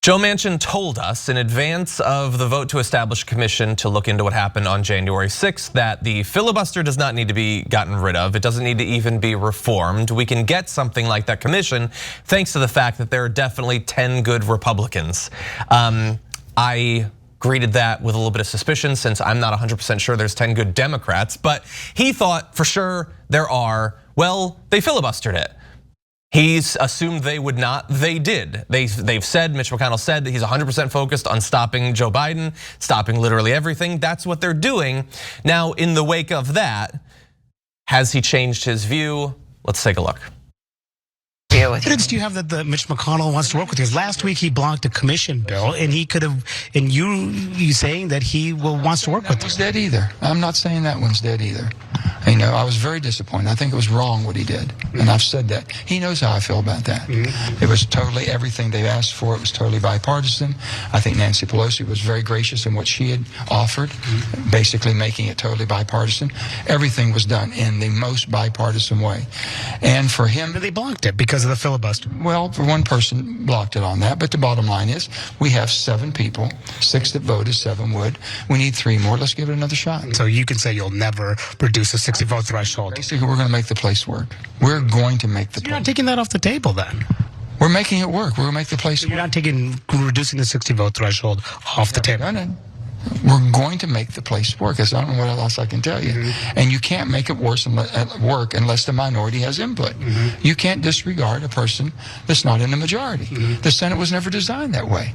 Joe Manchin told us in advance of the vote to establish a commission to look into what happened on January 6th that the filibuster does not need to be gotten rid of. It doesn't need to even be reformed. We can get something like that commission thanks to the fact that there are definitely 10 good Republicans. I greeted that with a little bit of suspicion since I'm not 100% sure there's 10 good Democrats, but he thought for sure there are. Well, they filibustered it. He's assumed they would not, they did. They've said, Mitch McConnell said that he's 100% focused on stopping Joe Biden, stopping literally everything. That's what they're doing. Now, in the wake of that, has he changed his view? Let's take a look. What evidence do you have that Mitch McConnell wants to work with you? Last week he blocked a commission bill, and he could have. And you saying that he wants to work with you? That one's dead either. I'm not saying that one's dead either. You know, I was very disappointed. I think it was wrong what he did, and I've said that. He knows how I feel about that. It was totally everything they asked for. It was totally bipartisan. I think Nancy Pelosi was very gracious in what she had offered, basically making it totally bipartisan. Everything was done in the most bipartisan way, and for him, they blocked it because of the filibuster. Well, for one person blocked it on that, but the bottom line is we have 7 people, 6 that voted, 7 would. We need 3 more. Let's give it another shot. So you can say you'll never produce a 60 vote threshold. Basically, we're going to make the place work. We're going to make the place. You're not taking that off the table then. We're making it work. We're going to make the place work. You're not reducing the 60 vote threshold off the table. We're going to make the place work. I don't know what else I can tell you. And you can't make it work unless the minority has input. You can't disregard a person that's not in the majority. The Senate was never designed that way.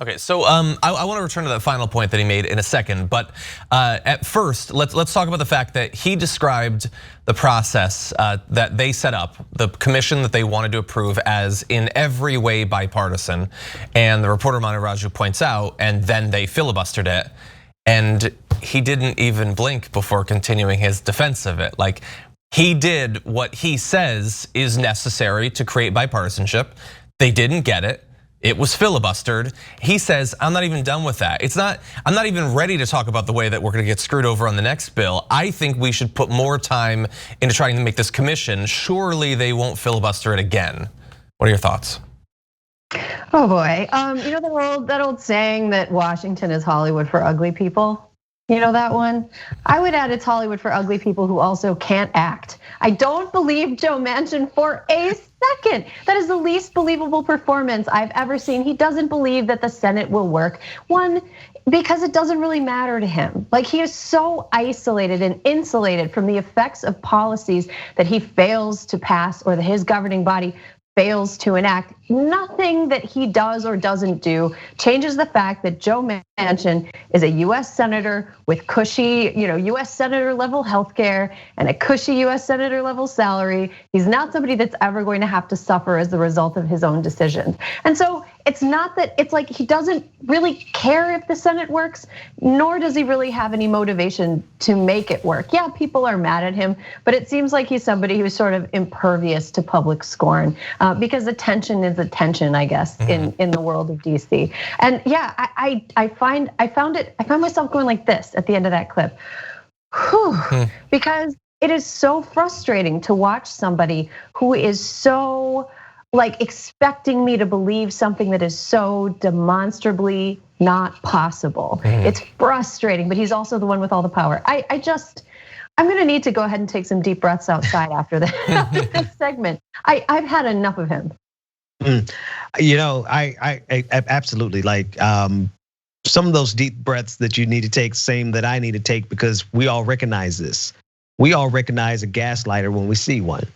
Okay, so I want to return to that final point that he made in a second, but at first, let's talk about the fact that he described the process that they set up, the commission that they wanted to approve as in every way bipartisan, and the reporter Manu Raju points out, and then they filibustered it, and he didn't even blink before continuing his defense of it. Like, he did what he says is necessary to create bipartisanship. They didn't get it. It was filibustered. He says, I'm not even done with that. I'm not even ready to talk about the way that we're gonna get screwed over on the next bill. I think we should put more time into trying to make this commission. Surely they won't filibuster it again. What are your thoughts? Oh boy, you know that old saying that Washington is Hollywood for ugly people? You know that one? I would add it's Hollywood for ugly people who also can't act. I don't believe Joe Manchin for a second. That is the least believable performance I've ever seen. He doesn't believe that the Senate will work. One, because it doesn't really matter to him. Like, he is so isolated and insulated from the effects of policies that he fails to pass or that his governing body fails to enact. Nothing that he does or doesn't do changes the fact that Joe Manchin is a US senator with cushy, US senator level healthcare and a cushy US senator level salary. He's not somebody that's ever going to have to suffer as the result of his own decisions. And so it's not that it's like he doesn't really care if the Senate works, nor does he really have any motivation to make it work. Yeah, people are mad at him, but it seems like he's somebody who's sort of impervious to public scorn because attention is attention, I guess, in the world of DC. And yeah, I find myself going like this at the end of that clip. Because it is so frustrating to watch somebody who is so like expecting me to believe something that is so demonstrably not possible. It's frustrating, but he's also the one with all the power. I'm gonna need to go ahead and take some deep breaths outside after this segment. I've had enough of him. You know, I absolutely like some of those deep breaths that you need to take, same that I need to take, because we all recognize this. We all recognize a gaslighter when we see one.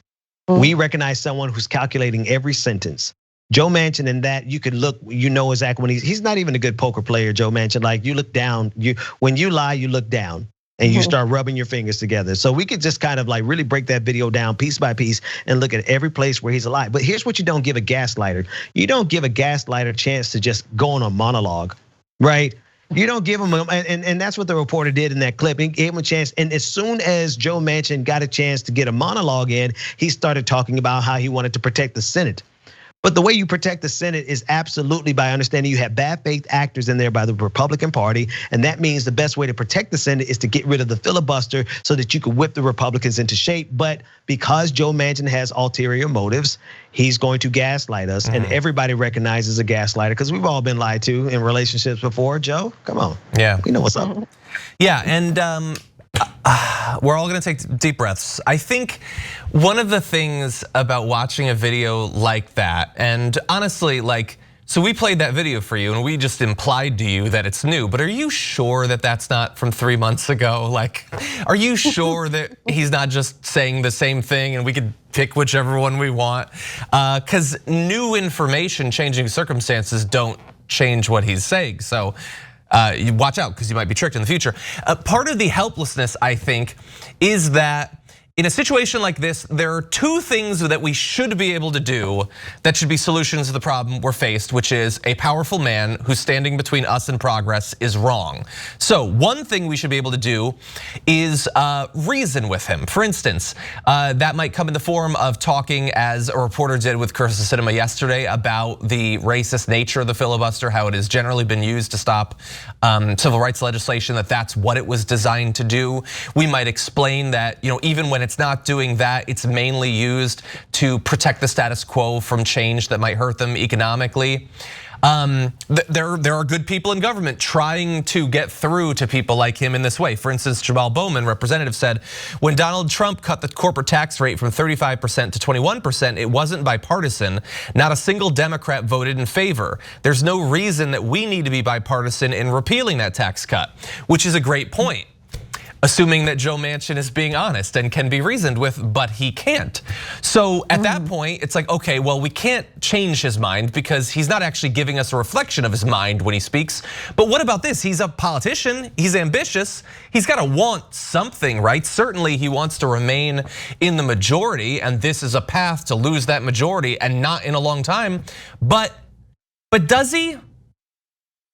We recognize someone who's calculating every sentence. Joe Manchin, in that you could look, exactly when he's not even a good poker player, Joe Manchin. Like, you look down, when you lie, you look down. And you start rubbing your fingers together. So we could just kind of like really break that video down piece by piece and look at every place where he's alive. But here's what you don't give a gaslighter. You don't give a gaslighter a chance to just go on a monologue, right? You don't give him, and that's what the reporter did in that clip. He gave him a chance, and as soon as Joe Manchin got a chance to get a monologue in, he started talking about how he wanted to protect the Senate. But the way you protect the Senate is absolutely by understanding you have bad faith actors in there by the Republican Party. And that means the best way to protect the Senate is to get rid of the filibuster so that you can whip the Republicans into shape. But because Joe Manchin has ulterior motives, he's going to gaslight us. And everybody recognizes a gaslighter because we've all been lied to in relationships before. Joe, come on. Yeah. We know what's up. Yeah, and we're all gonna take deep breaths. I think one of the things about watching a video like that, and honestly, like, so we played that video for you and we just implied to you that it's new, but are you sure that that's not from 3 months ago? Like, are you sure that he's not just saying the same thing and we could pick whichever one we want? Because new information, changing circumstances don't change what he's saying. So you watch out because you might be tricked in the future. Part of the helplessness, I think, is that in a situation like this, there are two things that we should be able to do that should be solutions to the problem we're faced, which is a powerful man who's standing between us and progress is wrong. So one thing we should be able to do is reason with him. For instance, that might come in the form of talking, as a reporter did with Kirsten Sinema yesterday, about the racist nature of the filibuster, how it has generally been used to stop civil rights legislation, that's what it was designed to do. We might explain that, even when it's not doing that, it's mainly used to protect the status quo from change that might hurt them economically. There are good people in government trying to get through to people like him in this way. For instance, Jamal Bowman, representative, said, when Donald Trump cut the corporate tax rate from 35% to 21%, it wasn't bipartisan. Not a single Democrat voted in favor. There's no reason that we need to be bipartisan in repealing that tax cut, which is a great point. Assuming that Joe Manchin is being honest and can be reasoned with, but he can't. So at that point, it's like, okay, well, we can't change his mind because he's not actually giving us a reflection of his mind when he speaks. But what about this? He's a politician, he's ambitious, he's gotta want something, right? Certainly he wants to remain in the majority, and this is a path to lose that majority, and not in a long time. But does he?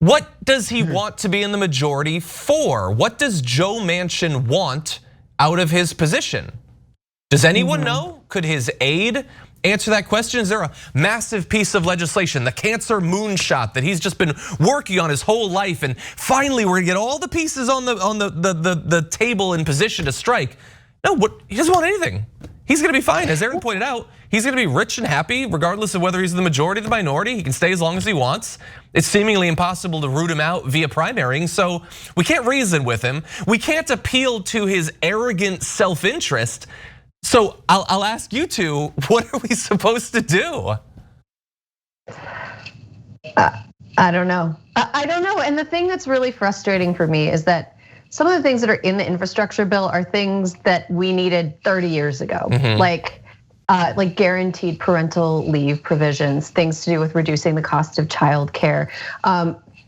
What does he want to be in the majority for? What does Joe Manchin want out of his position? Does anyone know? Could his aide answer that question? Is there a massive piece of legislation, the cancer moonshot that he's just been working on his whole life, and finally we're gonna get all the pieces on the table in position to strike? No, he doesn't want anything. He's gonna be fine, as Erin pointed out. He's gonna be rich and happy regardless of whether he's the majority or the minority. He can stay as long as he wants. It's seemingly impossible to root him out via primarying, so we can't reason with him. We can't appeal to his arrogant self-interest. So I'll ask you two, what are we supposed to do? I don't know. I don't know, and the thing that's really frustrating for me is that some of the things that are in the infrastructure bill are things that we needed 30 years ago, like guaranteed parental leave provisions, things to do with reducing the cost of childcare,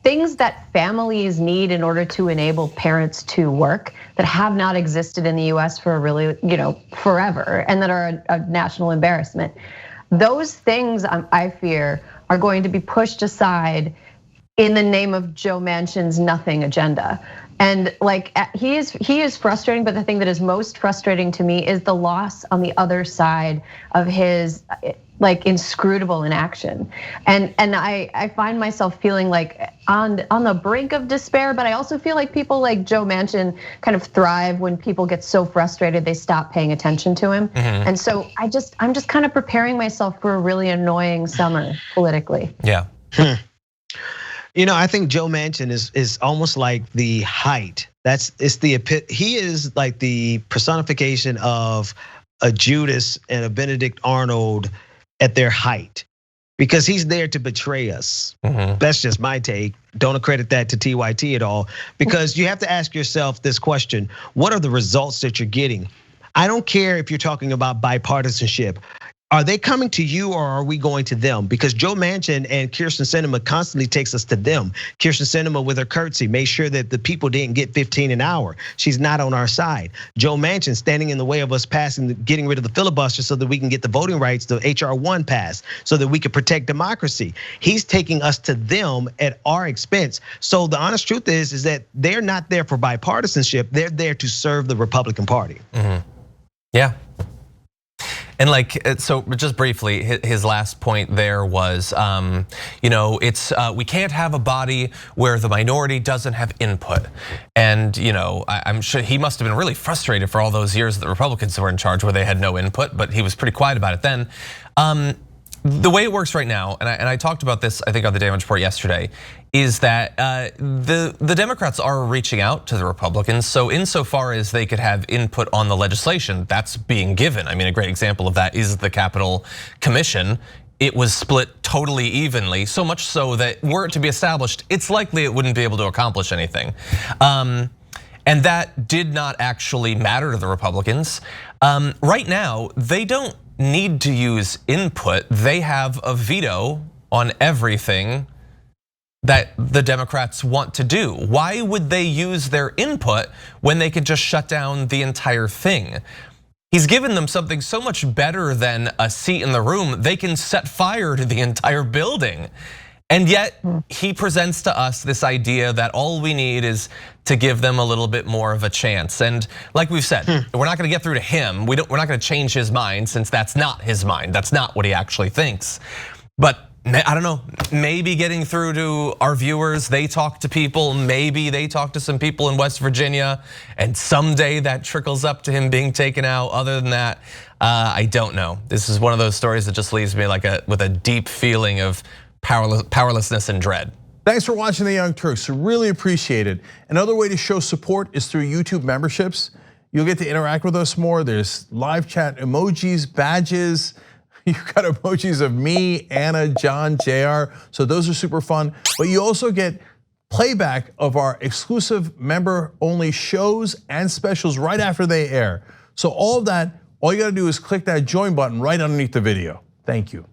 things that families need in order to enable parents to work that have not existed in the US for a really, forever, and that are a national embarrassment. Those things, I fear, are going to be pushed aside in the name of Joe Manchin's nothing agenda. And he is frustrating, but the thing that is most frustrating to me is the loss on the other side of his inscrutable inaction. And I find myself feeling like on the brink of despair, but I also feel like people like Joe Manchin kind of thrive when people get so frustrated they stop paying attention to him. And so I'm just kind of preparing myself for a really annoying summer politically. Yeah. I think Joe Manchin is almost like the height. He is like the personification of a Judas and a Benedict Arnold at their height, because he's there to betray us. That's just my take. Don't accredit that to TYT at all, because you have to ask yourself this question: what are the results that you're getting? I don't care if you're talking about bipartisanship. Are they coming to you or are we going to them? Because Joe Manchin and Kirsten Sinema constantly takes us to them. Kirsten Sinema, with her curtsy, made sure that the people didn't get 15 an hour. She's not on our side. Joe Manchin standing in the way of us getting rid of the filibuster so that we can get the voting rights, the HR 1 passed, so that we can protect democracy. He's taking us to them at our expense. So the honest truth is that they're not there for bipartisanship. They're there to serve the Republican Party. Yeah. And like, so just briefly, his last point there was, it's we can't have a body where the minority doesn't have input. And I'm sure he must have been really frustrated for all those years that the Republicans were in charge where they had no input, but he was pretty quiet about it then. The way it works right now, and I talked about this, I think, on the Damage Report yesterday, is that the Democrats are reaching out to the Republicans. So insofar as they could have input on the legislation, that's being given. I mean, a great example of that is the Capitol Commission. It was split totally evenly, so much so that were it to be established, it's likely it wouldn't be able to accomplish anything. And that did not actually matter to the Republicans. Right now, they don't need to use input. They have a veto on everything that the Democrats want to do. Why would they use their input when they could just shut down the entire thing? He's given them something so much better than a seat in the room. They can set fire to the entire building. And yet he presents to us this idea that all we need is to give them a little bit more of a chance. And like we've said, we're not gonna get through to him. We're not gonna change his mind, since that's not his mind. That's not what he actually thinks. But I don't know, maybe getting through to our viewers, they talk to people, maybe they talk to some people in West Virginia, and someday that trickles up to him being taken out. Other than that, I don't know. This is one of those stories that just leaves me with a deep feeling of powerlessness and dread. Thanks for watching the Young Turks, really appreciate it. Another way to show support is through YouTube memberships. You'll get to interact with us more. There's live chat emojis, badges. You've got emojis of me, Anna, John, JR. So those are super fun. But you also get playback of our exclusive member-only shows and specials right after they air. So all of that, all you gotta do is click that join button right underneath the video. Thank you.